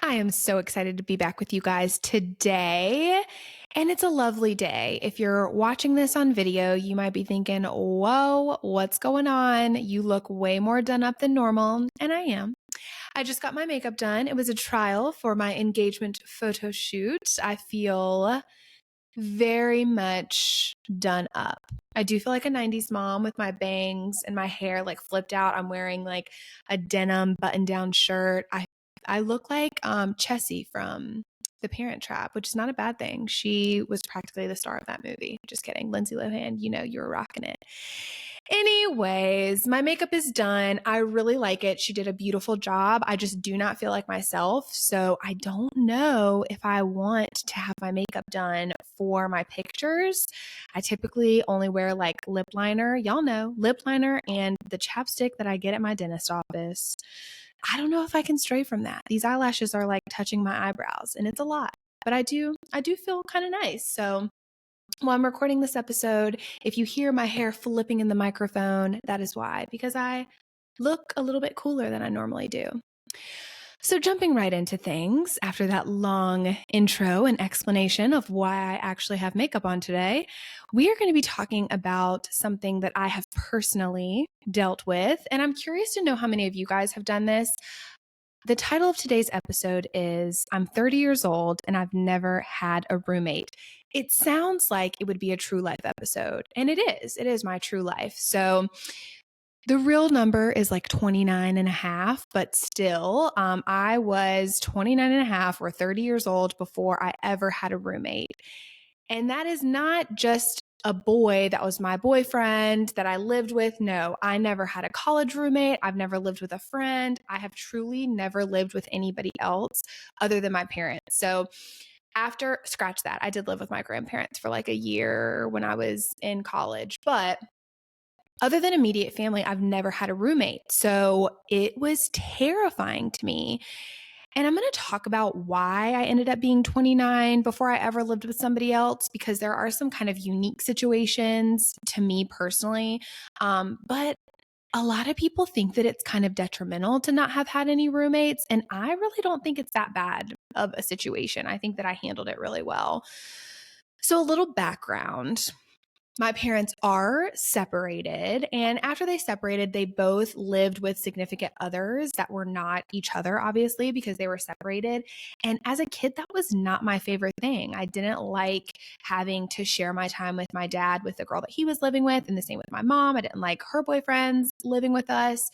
I am so excited to be back with you guys today. And it's a lovely day. If you're watching this on video, you might be thinking, whoa, what's going on? You look way more done up than normal. And I am. I just got my makeup done. It was a trial for my engagement photo shoot. I feel very much done up. I do feel like a 90s mom with my bangs and my hair like flipped out. I'm wearing like a denim button-down shirt. I look like Chessie from The Parent Trap, which is not a bad thing. She was practically the star of that movie. Just kidding. Lindsay Lohan, you were rocking it. Anyways, my makeup is done. I really like it. She did a beautiful job. I just do not feel like myself. So I don't know if I want to have my makeup done for my pictures. I typically only wear like lip liner. Y'all know, lip liner and the chapstick that I get at my dentist office. I don't know if I can stray from that. These eyelashes are like touching my eyebrows and it's a lot, but I do feel kind of nice. So while I'm recording this episode, if you hear my hair flipping in the microphone, that is why, because I look a little bit cooler than I normally do. So jumping right into things, after that long intro and explanation of why I actually have makeup on today, we are going to be talking about something that I have personally dealt with, and I'm curious to know how many of you guys have done this. The title of today's episode is I'm 30 years old and I've never had a roommate. It sounds like it would be a true life episode, and it is. It is my true life. So the real number is like 29 and a half, but still, I was 29 and a half or 30 years old before I ever had a roommate. And that is not just a boy that was my boyfriend that I lived with. No, I never had a college roommate. I've never lived with a friend. I have truly never lived with anybody else other than my parents. So scratch that, I did live with my grandparents for like a year when I was in college, but other than immediate family, I've never had a roommate. So it was terrifying to me. And I'm going to talk about why I ended up being 29 before I ever lived with somebody else, because there are some kind of unique situations to me personally. But a lot of people think that it's kind of detrimental to not have had any roommates. And I really don't think it's that bad of a situation. I think that I handled it really well. So a little background. My parents are separated, and after they separated, they both lived with significant others that were not each other, obviously, because they were separated. And as a kid, that was not my favorite thing. I didn't like having to share my time with my dad with the girl that he was living with, and the same with my mom. I didn't like her boyfriends living with us.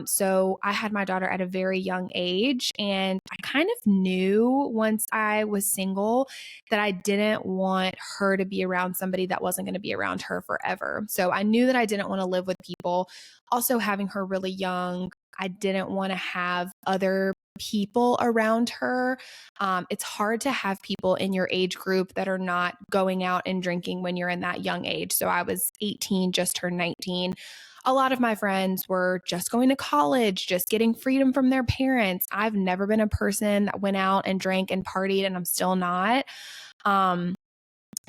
So I had my daughter at a very young age, and I kind of knew once I was single that I didn't want her to be around somebody that wasn't going to be around her forever. So I knew that I didn't want to live with people. Also, having her really young, I didn't want to have other people around her. It's hard to have people in your age group that are not going out and drinking when you're in that young age. So I was 18, just turned 19. A lot of my friends were just going to college, just getting freedom from their parents. I've never been a person that went out and drank and partied, and I'm still not.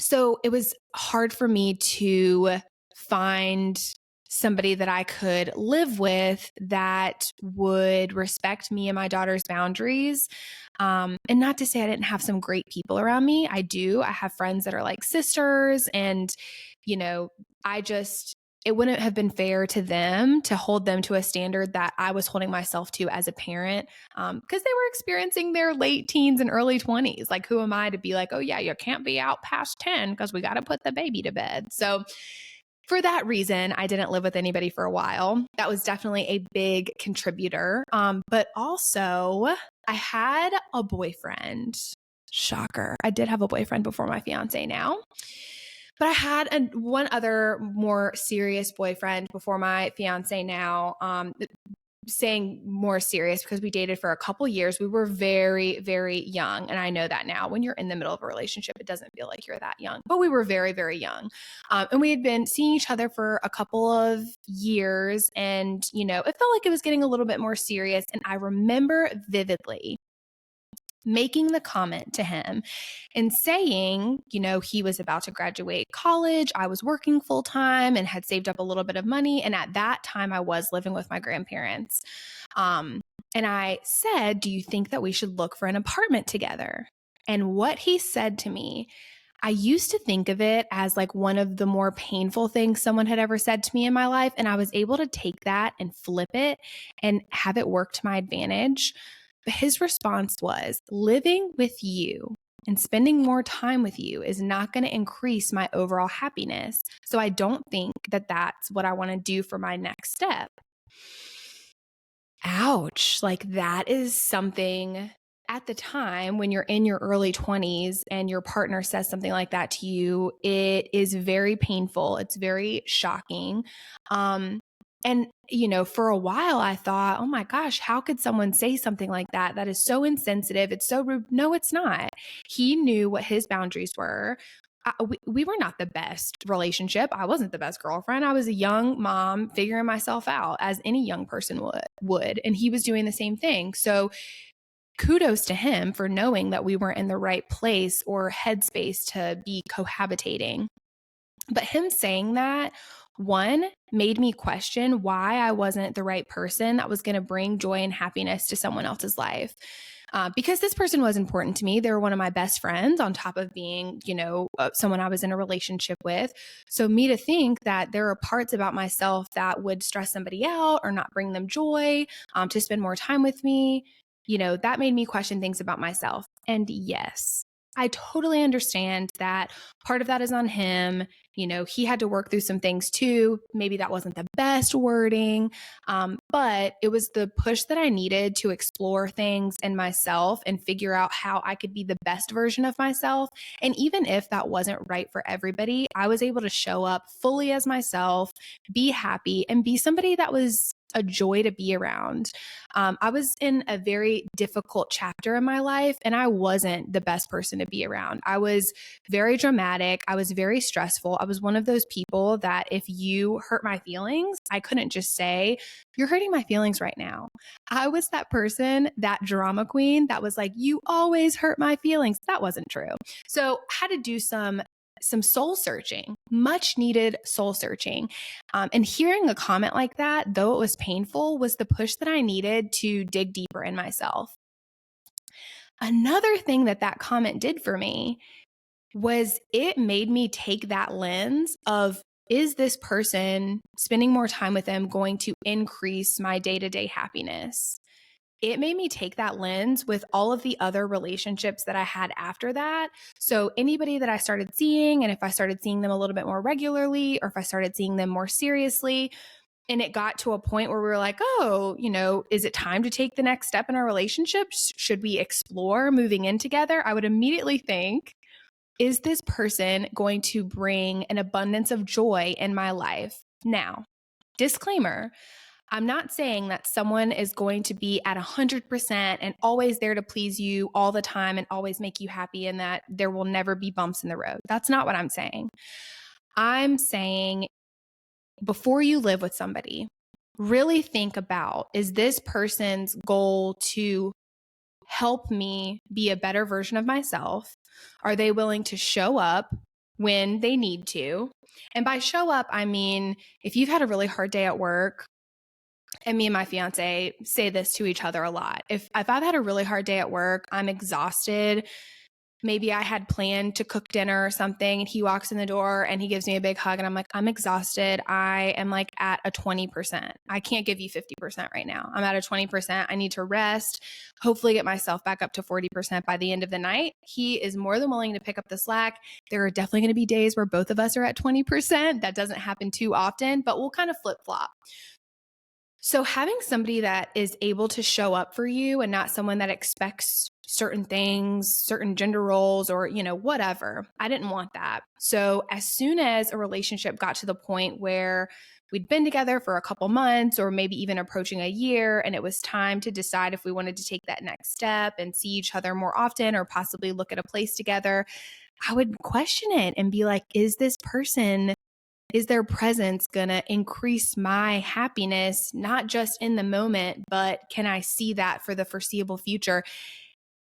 So it was hard for me to find somebody that I could live with that would respect me and my daughter's boundaries. And not to say I didn't have some great people around me. I do. I have friends that are like sisters, and, it wouldn't have been fair to them to hold them to a standard that I was holding myself to as a parent, because they were experiencing their late teens and early 20s. Like, who am I to be like, oh yeah, you can't be out past 10 because we got to put the baby to bed. So for that reason, I didn't live with anybody for a while. That was definitely a big contributor. But also I had a boyfriend. Shocker. I did have a boyfriend before my fiance now. But I had one other more serious boyfriend before my fiance now. Saying more serious because we dated for a couple years. We were very, very young. And I know that now when you're in the middle of a relationship, it doesn't feel like you're that young, but we were very, very young. And we had been seeing each other for a couple of years, and, it felt like it was getting a little bit more serious. And I remember vividly making the comment to him and saying, he was about to graduate college. I was working full time and had saved up a little bit of money. And at that time I was living with my grandparents. And I said, do you think that we should look for an apartment together? And what he said to me, I used to think of it as like one of the more painful things someone had ever said to me in my life. And I was able to take that and flip it and have it work to my advantage. But his response was, living with you and spending more time with you is not going to increase my overall happiness. So I don't think that that's what I want to do for my next step. Ouch. Like that is something at the time when you're in your early 20s and your partner says something like that to you, it is very painful. It's very shocking. And, for a while I thought, oh my gosh, how could someone say something like that? That is so insensitive. It's so rude. No, it's not. He knew what his boundaries were. We were not the best relationship. I wasn't the best girlfriend. I was a young mom figuring myself out as any young person would. And he was doing the same thing. So kudos to him for knowing that we weren't in the right place or headspace to be cohabitating. But him saying that, one, made me question why I wasn't the right person that was going to bring joy and happiness to someone else's life. Because this person was important to me. They were one of my best friends on top of being, someone I was in a relationship with. So me to think that there are parts about myself that would stress somebody out or not bring them joy, to spend more time with me, that made me question things about myself. And yes, I totally understand that part of that is on him. He had to work through some things too. Maybe that wasn't the best wording, but it was the push that I needed to explore things in myself and figure out how I could be the best version of myself. And even if that wasn't right for everybody, I was able to show up fully as myself, be happy, and be somebody that was a joy to be around. I was in a very difficult chapter in my life, and I wasn't the best person to be around. I was very dramatic. I was very stressful. I was one of those people that if you hurt my feelings, I couldn't just say, you're hurting my feelings right now. I was that person, that drama queen that was like, you always hurt my feelings. That wasn't true. So I had to do some soul searching, much needed soul searching. And hearing a comment like that, though it was painful, was the push that I needed to dig deeper in myself. Another thing that comment did for me was it made me take that lens of, is this person spending more time with them going to increase my day-to-day happiness? It made me take that lens with all of the other relationships that I had after that. So anybody that I started seeing, and if I started seeing them a little bit more regularly, or if I started seeing them more seriously, and it got to a point where we were like, oh, is it time to take the next step in our relationship? Should we explore moving in together? I would immediately think, is this person going to bring an abundance of joy in my life? Now, disclaimer, I'm not saying that someone is going to be at 100% and always there to please you all the time and always make you happy and that there will never be bumps in the road. That's not what I'm saying. I'm saying before you live with somebody, really think about, is this person's goal to help me be a better version of myself? Are they willing to show up when they need to? And by show up, I mean, if you've had a really hard day at work, and me and my fiance say this to each other a lot. If I've had a really hard day at work, I'm exhausted. Maybe I had planned to cook dinner or something, and he walks in the door and he gives me a big hug, and I'm like, I'm exhausted. I am like at a 20%. I can't give you 50% right now. I'm at a 20%. I need to rest, hopefully get myself back up to 40% by the end of the night. He is more than willing to pick up the slack. There are definitely going to be days where both of us are at 20%. That doesn't happen too often, but we'll kind of flip-flop. So having somebody that is able to show up for you and not someone that expects certain things, certain gender roles, or, whatever, I didn't want that. So as soon as a relationship got to the point where we'd been together for a couple months or maybe even approaching a year, and it was time to decide if we wanted to take that next step and see each other more often or possibly look at a place together, I would question it and be like, is their presence going to increase my happiness, not just in the moment, but can I see that for the foreseeable future?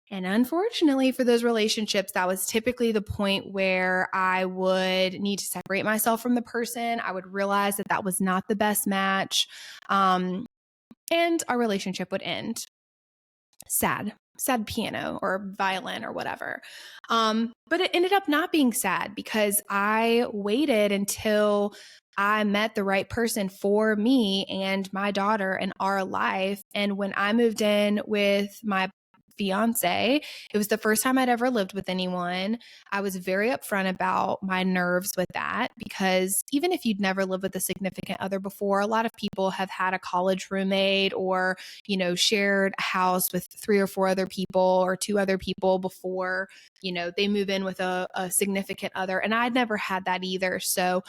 And unfortunately for those relationships, that was typically the point where I would need to separate myself from the person. I would realize that was not the best match. and our relationship would end. Sad piano or violin or whatever. But it ended up not being sad because I waited until I met the right person for me and my daughter and our life. And when I moved in with my fiance, it was the first time I'd ever lived with anyone. I was very upfront about my nerves with that because even if you'd never lived with a significant other before, a lot of people have had a college roommate or, shared a house with 3 or 4 other people or 2 other people before, they move in with a significant other. And I'd never had that either. So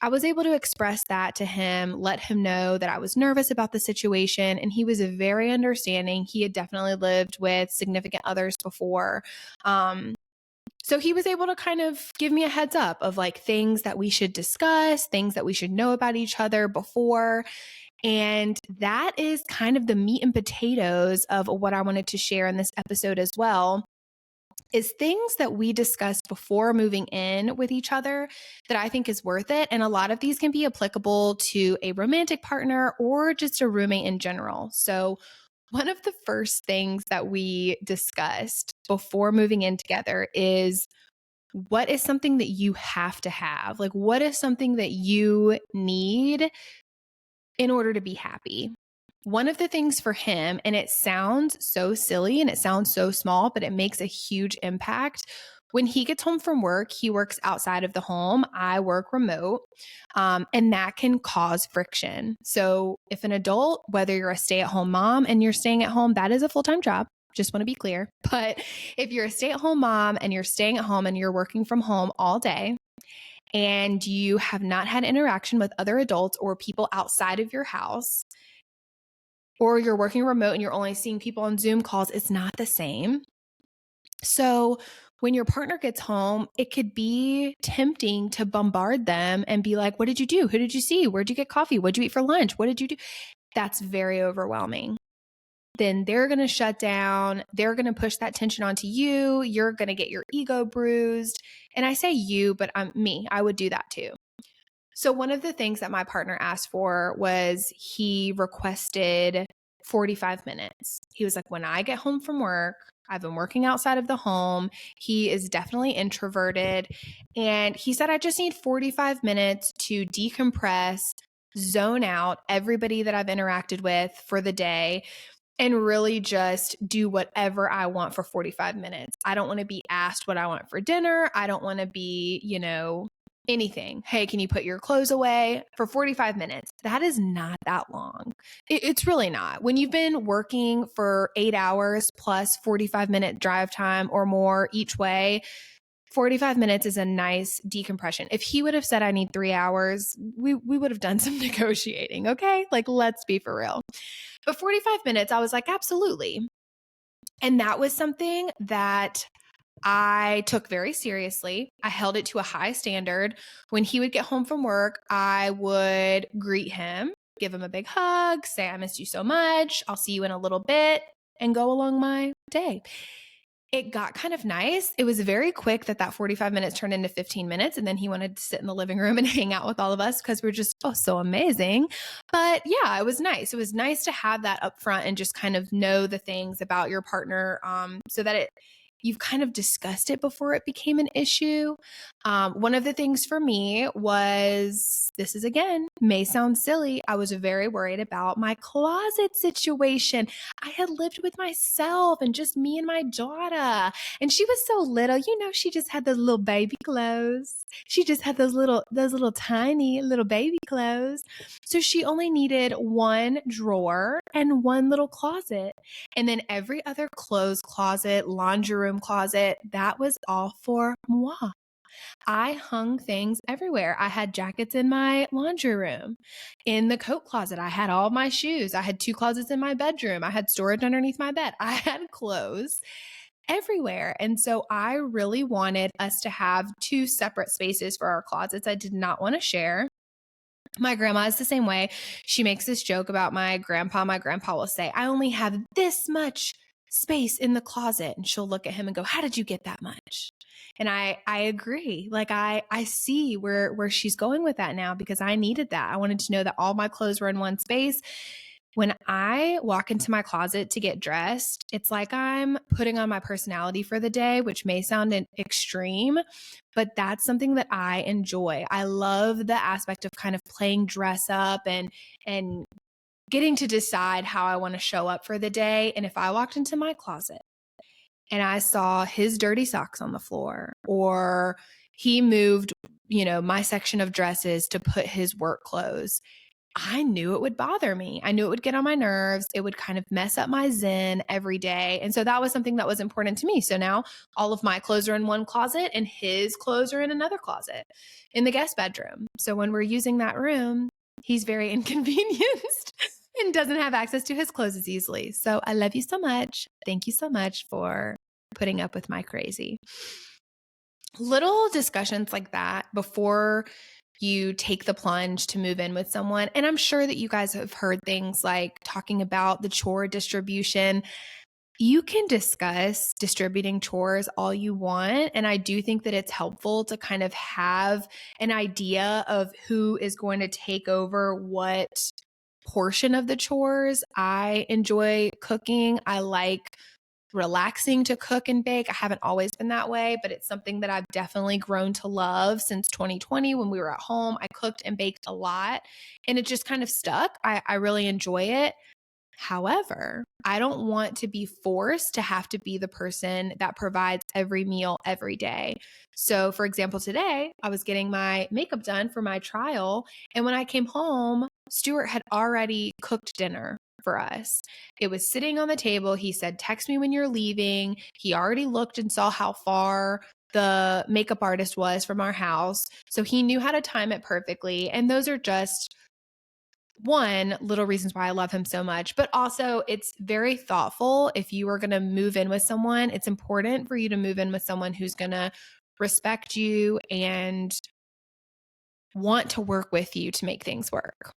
I was able to express that to him, let him know that I was nervous about the situation, and he was very understanding. He had definitely lived with significant others before. So he was able to kind of give me a heads up of like things that we should discuss, things that we should know about each other before. And that is kind of the meat and potatoes of what I wanted to share in this episode as well. Is things that we discussed before moving in with each other that I think is worth it. And a lot of these can be applicable to a romantic partner or just a roommate in general. So one of the first things that we discussed before moving in together is what is something that you have to have? Like, what is something that you need in order to be happy? One of the things for him, and it sounds so silly and it sounds so small, but it makes a huge impact. When he gets home from work, he works outside of the home. I work remote, and that can cause friction. So if an adult, whether you're a stay-at-home mom and you're staying at home, that is a full-time job. Just want to be clear. But if you're a stay-at-home mom and you're staying at home and you're working from home all day, and you have not had interaction with other adults or people outside of your house, or you're working remote and you're only seeing people on Zoom calls, it's not the same. So when your partner gets home, it could be tempting to bombard them and be like, what did you do? Who did you see? Where'd you get coffee? What'd you eat for lunch? What did you do? That's very overwhelming. Then they're going to shut down. They're going to push that tension onto you. You're going to get your ego bruised. And I say you, but I'm me. I would do that too. So one of the things that my partner asked for was he requested 45 minutes. He was like, when I get home from work, I've been working outside of the home. He is definitely introverted. And he said, I just need 45 minutes to decompress, zone out everybody that I've interacted with for the day, and really just do whatever I want for 45 minutes. I don't want to be asked what I want for dinner. I don't want to be, anything. Hey, can you put your clothes away for 45 minutes? That is not that long. It's really not. When you've been working for 8 hours plus 45-minute drive time or more each way, 45 minutes is a nice decompression. If he would have said I need 3 hours, we would have done some negotiating, okay? Like, let's be for real. But 45 minutes, I was like, absolutely. And that was something that I took very seriously. I held it to a high standard. When he would get home from work, I would greet him, give him a big hug, say, I missed you so much. I'll see you in a little bit, and go along my day. It got kind of nice. It was very quick that 45 minutes turned into 15 minutes. And then he wanted to sit in the living room and hang out with all of us because we're just, so amazing. But yeah, it was nice. It was nice to have that up front and just kind of know the things about your partner, so that you've kind of discussed it before it became an issue. One of the things for me was, this is again, may sound silly. I was very worried about my closet situation. I had lived with myself and just me and my daughter. And she was so little, she just had those little baby clothes. She just had those little tiny little baby clothes. So she only needed one drawer and one little closet. And then every other clothes closet, laundry room closet, that was all for moi. I hung things everywhere. I had jackets in my laundry room. In the coat closet, I had all my shoes. I had 2 closets in my bedroom. I had storage underneath my bed. I had clothes everywhere. And so I really wanted us to have 2 separate spaces for our closets. I did not want to share. My grandma is the same way. She makes this joke about my grandpa. My grandpa will say, I only have this much space in the closet. And she'll look at him and go, how did you get that much? And I agree. Like I see where she's going with that now, because I needed that. I wanted to know that all my clothes were in one space. When I walk into my closet to get dressed, it's like I'm putting on my personality for the day, which may sound extreme, but that's something that I enjoy. I love the aspect of kind of playing dress up and getting to decide how I want to show up for the day. And if I walked into my closet and I saw his dirty socks on the floor, or he moved, my section of dresses to put his work clothes, I knew it would bother me. I knew it would get on my nerves. It would kind of mess up my zen every day. And so that was something that was important to me. So now all of my clothes are in one closet and his clothes are in another closet in the guest bedroom. So when we're using that room, he's very inconvenienced and doesn't have access to his clothes as easily. So I love you so much. Thank you so much for putting up with my crazy. Little discussions like that before you take the plunge to move in with someone. And I'm sure that you guys have heard things like talking about the chore distribution. You can discuss distributing chores all you want. And I do think that it's helpful to kind of have an idea of who is going to take over what portion of the chores. I enjoy cooking. I like relaxing to cook and bake. I haven't always been that way, but it's something that I've definitely grown to love since 2020 when we were at home. I cooked and baked a lot and it just kind of stuck. I really enjoy it. However, I don't want to be forced to have to be the person that provides every meal every day. So, for example, today I was getting my makeup done for my trial. And when I came home, Stuart had already cooked dinner for us. It was sitting on the table. He said, "Text me when you're leaving." He already looked and saw how far the makeup artist was from our house. So he knew how to time it perfectly. And those are just one, little reasons why I love him so much, but also it's very thoughtful. If you are going to move in with someone, it's important for you to move in with someone who's going to respect you and want to work with you to make things work.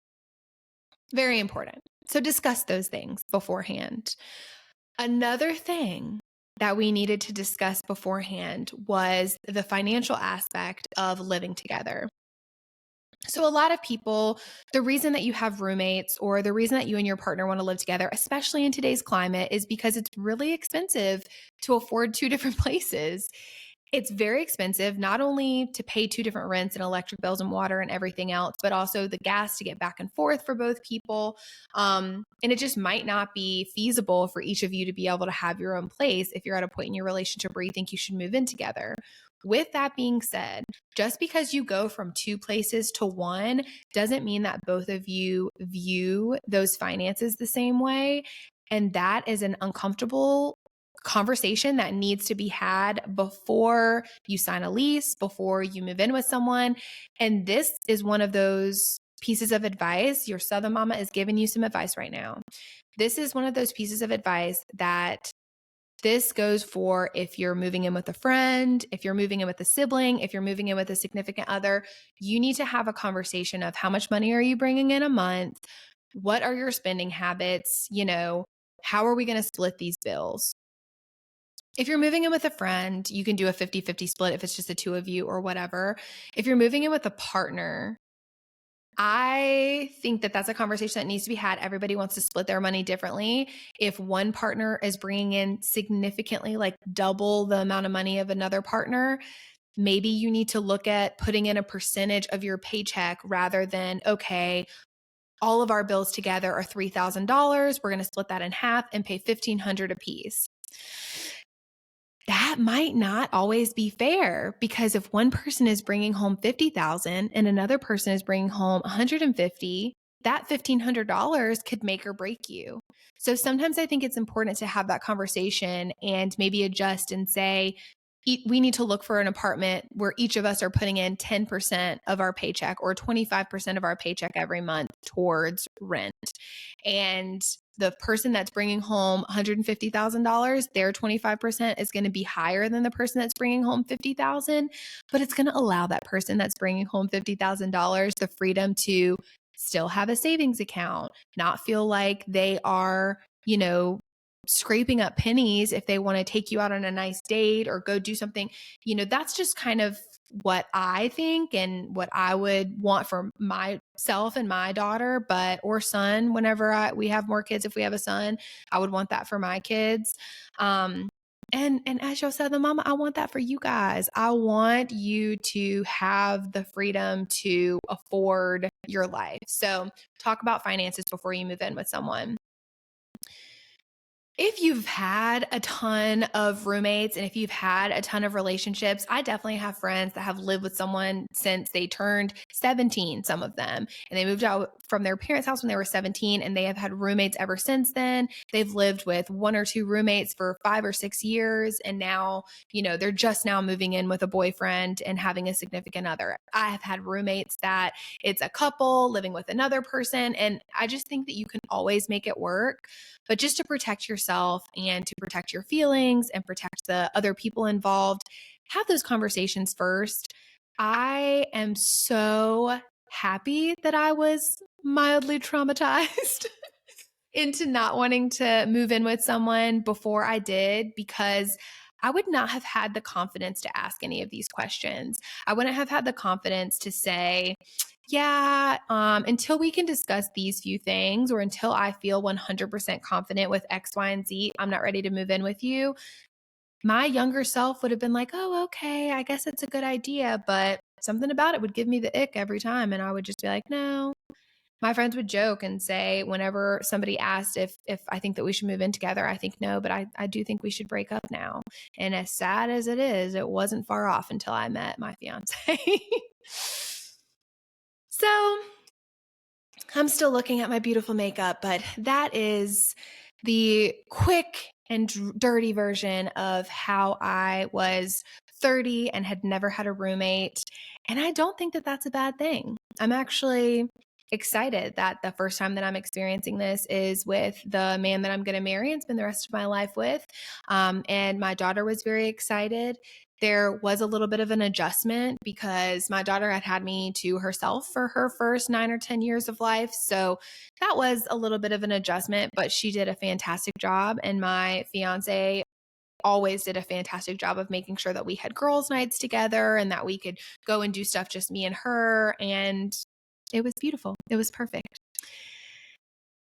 Very important. So discuss those things beforehand. Another thing that we needed to discuss beforehand was the financial aspect of living together. So a lot of people, the reason that you have roommates or the reason that you and your partner want to live together, especially in today's climate, is because it's really expensive to afford two different places. It's very expensive, not only to pay two different rents and electric bills and water and everything else, but also the gas to get back and forth for both people. And it just might not be feasible for each of you to be able to have your own place if you're at a point in your relationship where you think you should move in together. With that being said, just because you go from two places to one doesn't mean that both of you view those finances the same way. And that is an uncomfortable conversation that needs to be had before you sign a lease, before you move in with someone. And this is one of those pieces of advice. Your Southern mama is giving you some advice right now. This is one of those pieces of advice that this goes for if you're moving in with a friend, if you're moving in with a sibling, if you're moving in with a significant other. You need to have a conversation of how much money are you bringing in a month? What are your spending habits? How are we going to split these bills? If you're moving in with a friend, you can do a 50-50 split if it's just the two of you or whatever. If you're moving in with a partner, I think that that's a conversation that needs to be had. Everybody wants to split their money differently. If one partner is bringing in significantly, like double the amount of money of another partner, maybe you need to look at putting in a percentage of your paycheck rather than, okay, all of our bills together are $3,000. We're going to split that in half and pay $1,500 a piece. That might not always be fair, because if one person is bringing home $50,000 and another person is bringing home $150,000, that $1,500 could make or break you. So sometimes I think it's important to have that conversation and maybe adjust and say, we need to look for an apartment where each of us are putting in 10% of our paycheck or 25% of our paycheck every month towards rent. And the person that's bringing home $150,000, their 25% is going to be higher than the person that's bringing home $50,000, but it's going to allow that person that's bringing home $50,000 the freedom to still have a savings account, not feel like they are, scraping up pennies if they want to take you out on a nice date or go do something. That's just kind of what I think and what I would want for myself and my daughter, or son, whenever we have more kids. If we have a son, I would want that for my kids. And as y'all said, the mama, I want that for you guys. I want you to have the freedom to afford your life. So talk about finances before you move in with someone. If you've had a ton of roommates and if you've had a ton of relationships, I definitely have friends that have lived with someone since they turned 17, some of them, and they moved out from their parents' house when they were 17, and they have had roommates ever since then. They've lived with one or two roommates for 5 or 6 years, and now, they're just now moving in with a boyfriend and having a significant other. I have had roommates that it's a couple living with another person, and I just think that you can always make it work. But just to protect yourself and to protect your feelings and protect the other people involved, have those conversations first. I am so happy that I was mildly traumatized into not wanting to move in with someone before I did, because I would not have had the confidence to ask any of these questions. I wouldn't have had the confidence to say, yeah, until we can discuss these few things, or until I feel 100% confident with X, Y, and Z, I'm not ready to move in with you. My younger self would have been like, oh, okay, I guess it's a good idea. But something about it would give me the ick every time. And I would just be like, no. My friends would joke and say, whenever somebody asked if I think that we should move in together, I think no, but I do think we should break up now. And as sad as it is, it wasn't far off until I met my fiance. So I'm still looking at my beautiful makeup, but that is the quick and dirty version of how I was 30 and had never had a roommate. And I don't think that that's a bad thing. I'm actually excited that the first time that I'm experiencing this is with the man that I'm going to marry and spend the rest of my life with. And my daughter was very excited. There was a little bit of an adjustment because my daughter had me to herself for her first 9 or 10 years of life. So that was a little bit of an adjustment, but she did a fantastic job. And my fiance always did a fantastic job of making sure that we had girls' nights together and that we could go and do stuff just me and her. And it was beautiful. It was perfect.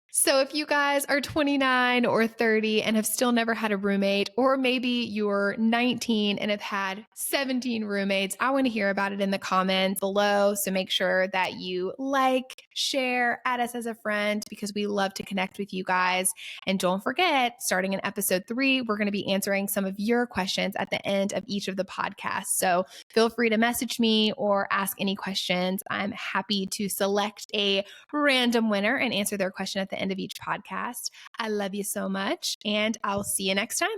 So if you guys are 29 or 30 and have still never had a roommate, or maybe you're 19 and have had 17 roommates, I want to hear about it in the comments below. So make sure that you share, add us as a friend, because we love to connect with you guys. And don't forget, starting in episode 3, we're going to be answering some of your questions at the end of each of the podcasts. So feel free to message me or ask any questions. I'm happy to select a random winner and answer their question at the end of each podcast. I love you so much, and I'll see you next time.